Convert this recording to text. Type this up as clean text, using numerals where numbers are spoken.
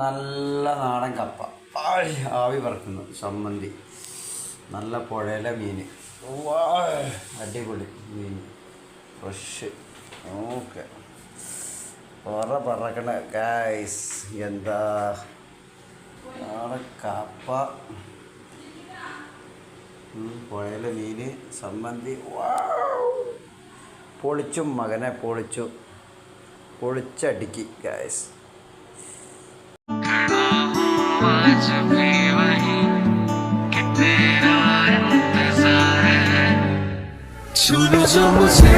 നല്ല നാടൻ കപ്പ ആവി പറക്കുന്നു, ചമ്മന്തി, നല്ല പുഴയിലെ മീൻ, അടിപൊളി മീൻ ഫ്രഷ്. ഓക്കെ, പറക്കണ ഗൈസ്, എന്താ നാടൻ കപ്പ, പുഴയിലെ മീൻ, ചമ്മന്തി. പൊളിച്ചും മകനെ, പൊളിച്ചടിക്ക് ഗൈസ്. छूलो जो मुझे